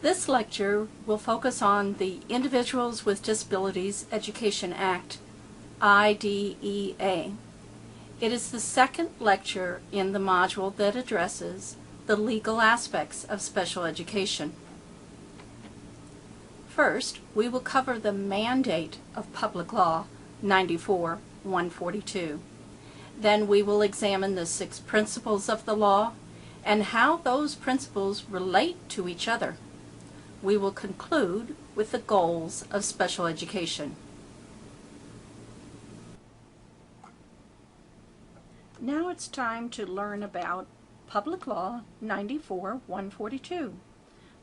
This lecture will focus on the Individuals with Disabilities Education Act, IDEA. It is the second lecture in the module that addresses the legal aspects of special education. First, we will cover the mandate of Public Law 94-142. Then we will examine the 6 principles of the law and how those principles relate to each other. We will conclude with the goals of special education. Now it's time to learn about Public Law 94-142,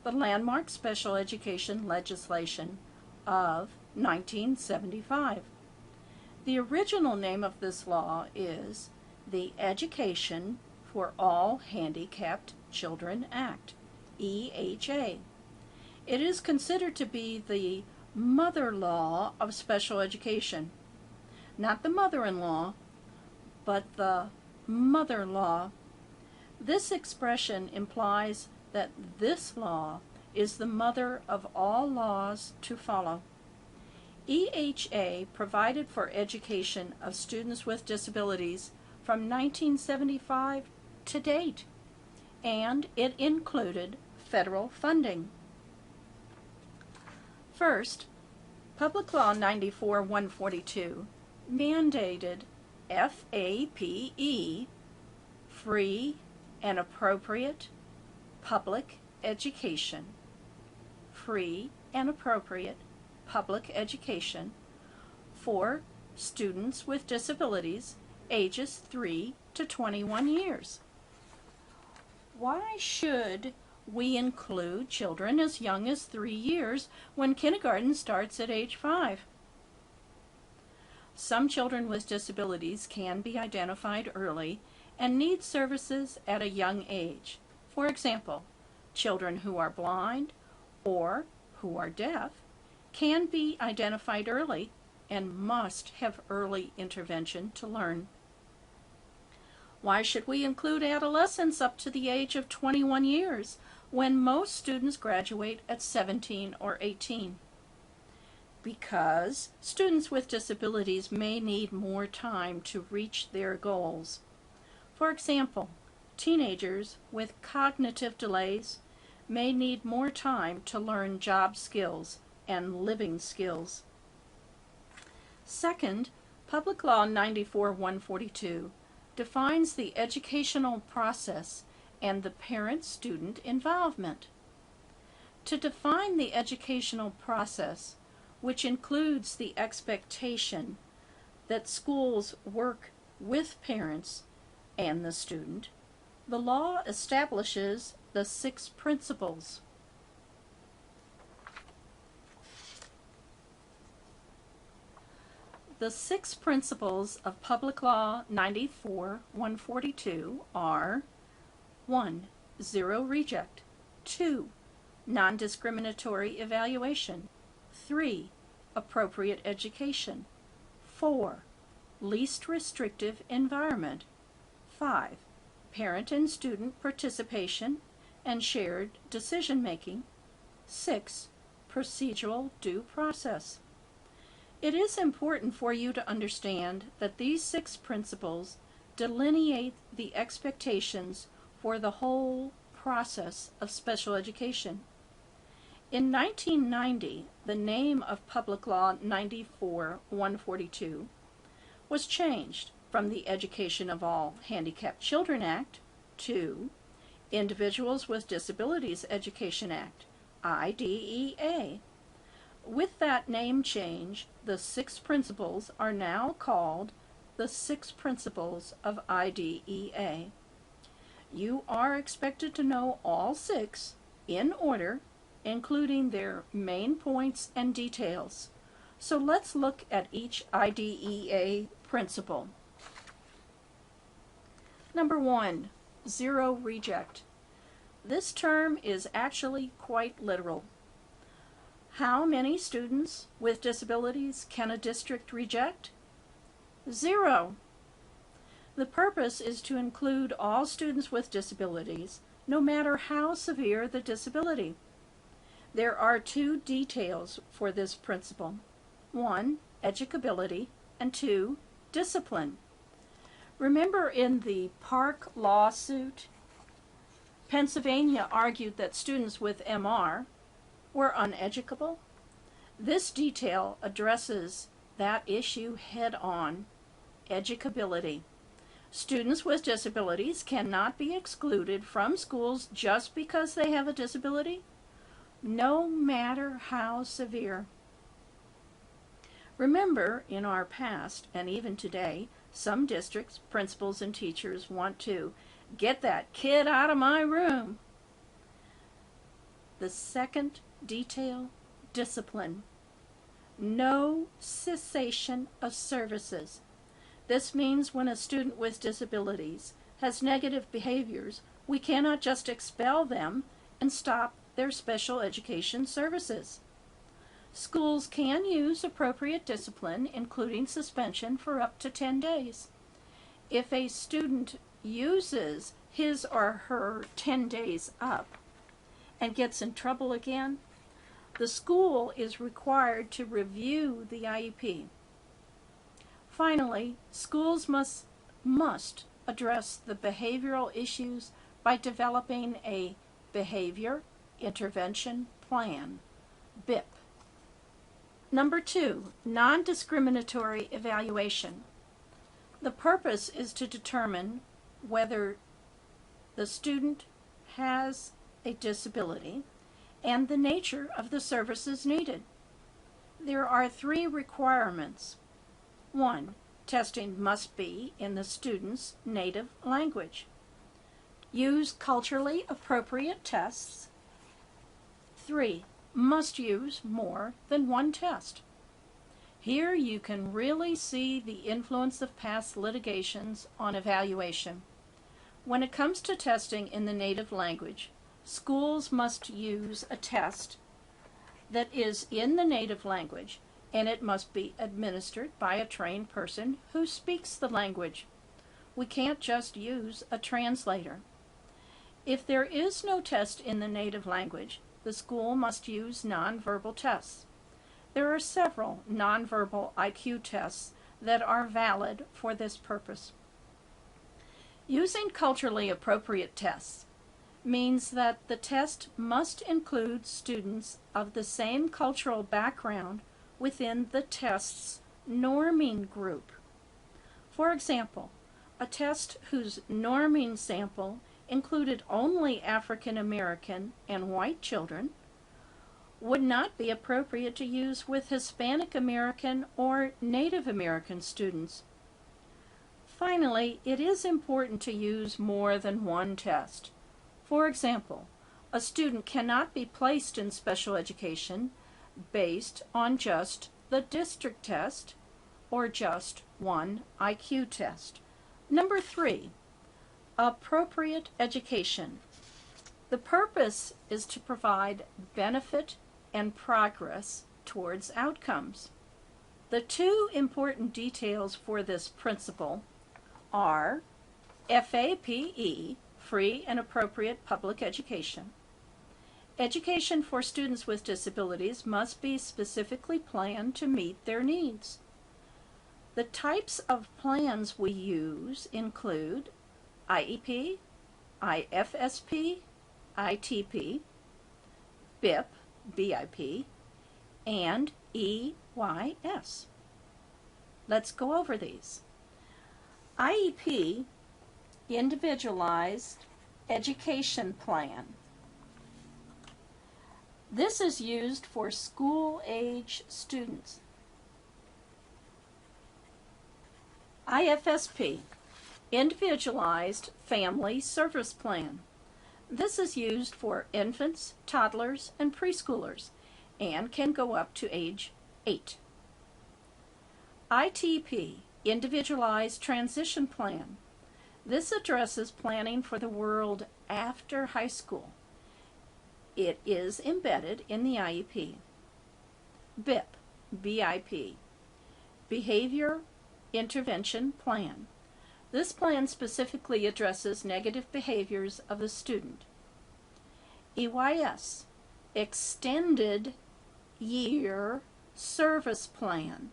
the landmark special education legislation of 1975. The original name of this law is the Education for All Handicapped Children Act, EHA. It is considered to be the mother law of special education. Not the mother-in-law, but the mother law. This expression implies that this law is the mother of all laws to follow. EHA provided for education of students with disabilities from 1975 to date, and it included federal funding. First, Public Law 94-142 mandated FAPE, free and appropriate public education. Free and appropriate public education for students with disabilities ages 3 to 21 years. Why should we include children as young as 3 years when kindergarten starts at age 5? Some children with disabilities can be identified early and need services at a young age. For example, children who are blind or who are deaf can be identified early and must have early intervention to learn. Why should we include adolescents up to the age of 21 years when most students graduate at 17 or 18? Because students with disabilities may need more time to reach their goals. For example, teenagers with cognitive delays may need more time to learn job skills and living skills. Second, Public Law 94-142 defines the educational process and the parent-student involvement. To define the educational process, which includes the expectation that schools work with parents and the student, the law establishes the 6 principles. The 6 principles of Public Law 94-142 are: 1. Zero reject. 2. Non-discriminatory evaluation. 3. Appropriate education. 4. Least restrictive environment. 5. Parent and student participation and shared decision-making. 6. Procedural due process. It is important for you to understand that these 6 principles delineate the expectations for the whole process of special education. In 1990, the name of Public Law 94-142 was changed from the Education of All Handicapped Children Act to Individuals with Disabilities Education Act, IDEA. With that name change, the 6 principles are now called the 6 principles of IDEA. You are expected to know all 6 in order, including their main points and details. So let's look at each IDEA principle. Number 1, zero reject. This term is actually quite literal. How many students with disabilities can a district reject? 0. The purpose is to include all students with disabilities, no matter how severe the disability. There are two details for this principle. One, educability, and two, discipline. Remember in the Park lawsuit, Pennsylvania argued that students with MR were uneducable? This detail addresses that issue head on. Educability. Students with disabilities cannot be excluded from schools just because they have a disability, no matter how severe. Remember, in our past, and even today, some districts, principals, and teachers want to get that kid out of my room. The second detail, discipline. No cessation of services. This means when a student with disabilities has negative behaviors, we cannot just expel them and stop their special education services. Schools can use appropriate discipline, including suspension, for up to 10 days. If a student uses his or her 10 days up and gets in trouble again, the school is required to review the IEP. Finally, schools must address the behavioral issues by developing a behavior intervention plan, BIP. Number 2, non-discriminatory evaluation. The purpose is to determine whether the student has a disability and the nature of the services needed. There are 3 requirements. 1, testing must be in the student's native language. Use culturally appropriate tests. 3, must use more than one test. Here you can really see the influence of past litigations on evaluation. When it comes to testing in the native language, schools must use a test that is in the native language, and it must be administered by a trained person who speaks the language. We can't just use a translator. If there is no test in the native language, the school must use nonverbal tests. There are several nonverbal IQ tests that are valid for this purpose. Using culturally appropriate tests means that the test must include students of the same cultural background within the test's norming group. For example, a test whose norming sample included only African American and white children would not be appropriate to use with Hispanic American or Native American students. Finally, it is important to use more than one test. For example, a student cannot be placed in special education based on just the district test or just one IQ test. Number 3, appropriate education. The purpose is to provide benefit and progress towards outcomes. The 2 important details for this principle are FAPE, free and appropriate public education. Education for students with disabilities must be specifically planned to meet their needs. The types of plans we use include IEP, IFSP, ITP, BIP, BIP, and EYS. Let's go over these. IEP, Individualized Education Plan. This is used for school-age students. IFSP, Individualized Family Service Plan. This is used for infants, toddlers, and preschoolers, and can go up to age 8. ITP, Individualized Transition Plan. This addresses planning for the world after high school. It is embedded in the IEP. BIP, BIP, Behavior Intervention Plan. This plan specifically addresses negative behaviors of the student. EYS, extended year service plan.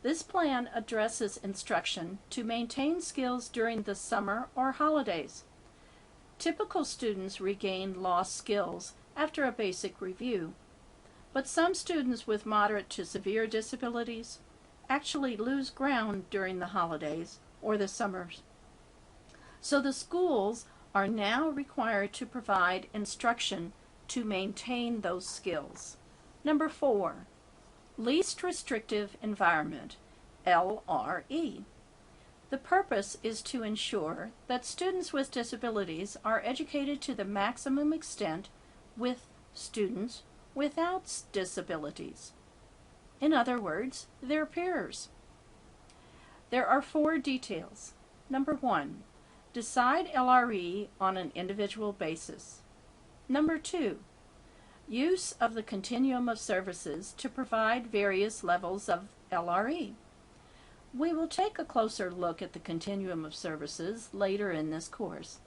This plan addresses instruction to maintain skills during the summer or holidays. Typical students regain lost skills after a basic review, but some students with moderate to severe disabilities actually lose ground during the holidays or the summers. So the schools are now required to provide instruction to maintain those skills. Number 4, least restrictive environment, LRE. The purpose is to ensure that students with disabilities are educated to the maximum extent with students without disabilities. In other words, their peers. There are 4 details. Number 1, decide LRE on an individual basis. Number 2, use of the continuum of services to provide various levels of LRE. We will take a closer look at the continuum of services later in this course.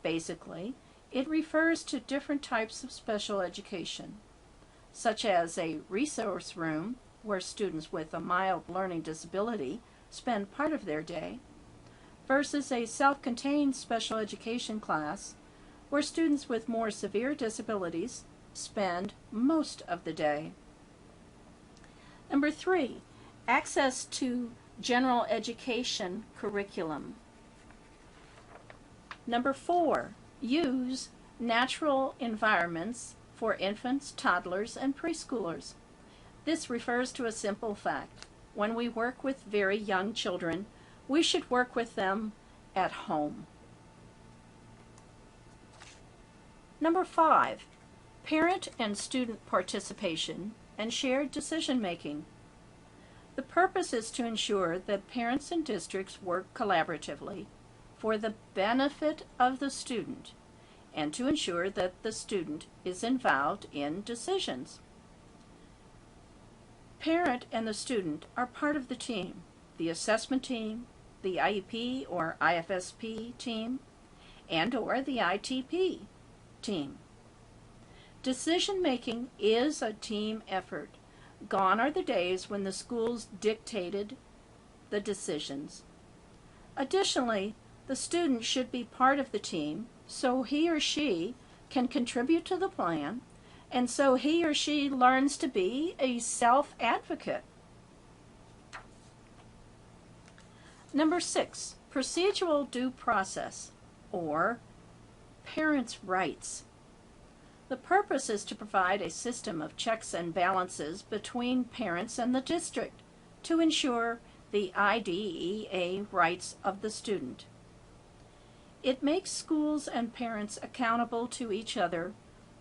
Basically, it refers to different types of special education, such as a resource room where students with a mild learning disability spend part of their day, versus a self-contained special education class where students with more severe disabilities spend most of the day. Number 3, access to general education curriculum. Number 4, use natural environments for infants, toddlers, and preschoolers. This refers to a simple fact. When we work with very young children, we should work with them at home. Number 5, parent and student participation and shared decision making. The purpose is to ensure that parents and districts work collaboratively for the benefit of the student and to ensure that the student is involved in decisions. Parent and the student are part of the team, the assessment team, the IEP or IFSP team, and or the ITP team. Decision-making is a team effort. Gone are the days when the schools dictated the decisions. Additionally, the student should be part of the team so he or she can contribute to the plan and so he or she learns to be a self-advocate. Number 6, procedural due process, or parents' rights. The purpose is to provide a system of checks and balances between parents and the district to ensure the IDEA rights of the student. It makes schools and parents accountable to each other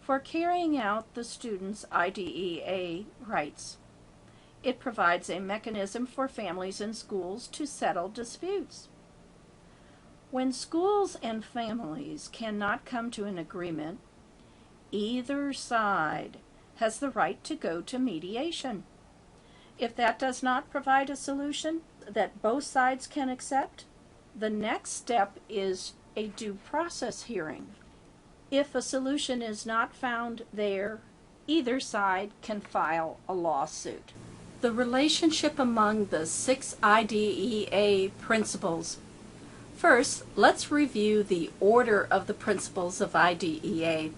for carrying out the student's IDEA rights. It provides a mechanism for families and schools to settle disputes. When schools and families cannot come to an agreement, either side has the right to go to mediation. If that does not provide a solution that both sides can accept, the next step is a due process hearing. If a solution is not found there, either side can file a lawsuit. The relationship among the 6 IDEA principles. First, let's review the order of the principles of IDEA.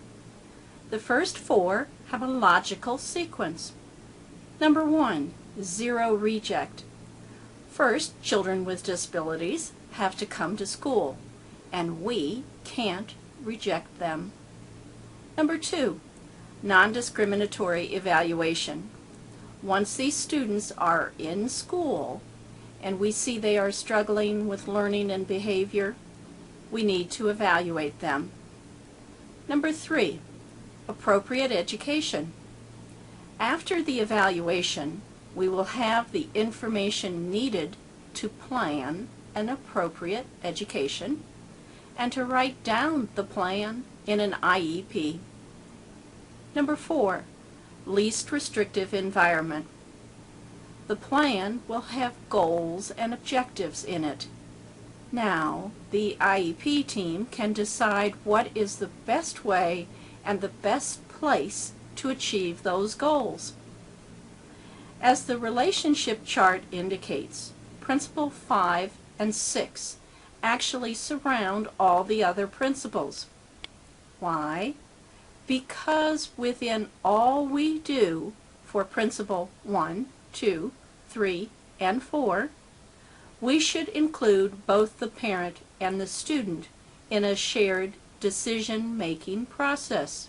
The first 4 have a logical sequence. Number 1, zero reject. First, children with disabilities have to come to school, and we can't reject them. Number 2, non-discriminatory evaluation. Once these students are in school and we see they are struggling with learning and behavior, we need to evaluate them. Number 3, appropriate education. After the evaluation, we will have the information needed to plan an appropriate education and to write down the plan in an IEP. Number 4, least restrictive environment. The plan will have goals and objectives in it. Now, the IEP team can decide what is the best way and the best place to achieve those goals. As the relationship chart indicates, Principle 5 and 6 actually surround all the other principles. Why? Because within all we do for Principle 1, 2, 3, and 4, we should include both the parent and the student in a shared decision-making process.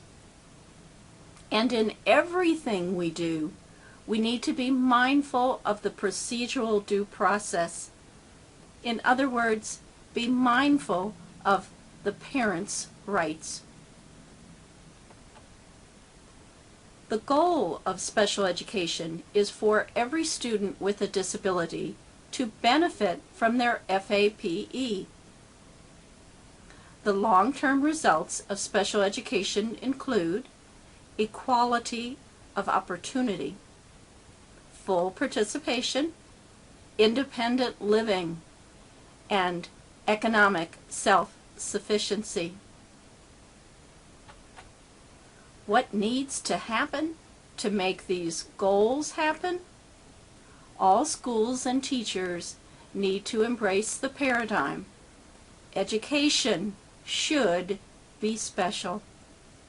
And in everything we do, we need to be mindful of the procedural due process. In other words, be mindful of the parent's rights. The goal of special education is for every student with a disability to benefit from their FAPE. The long-term results of special education include equality of opportunity, full participation, independent living, and economic self-sufficiency. What needs to happen to make these goals happen? All schools and teachers need to embrace the paradigm. Education should be special.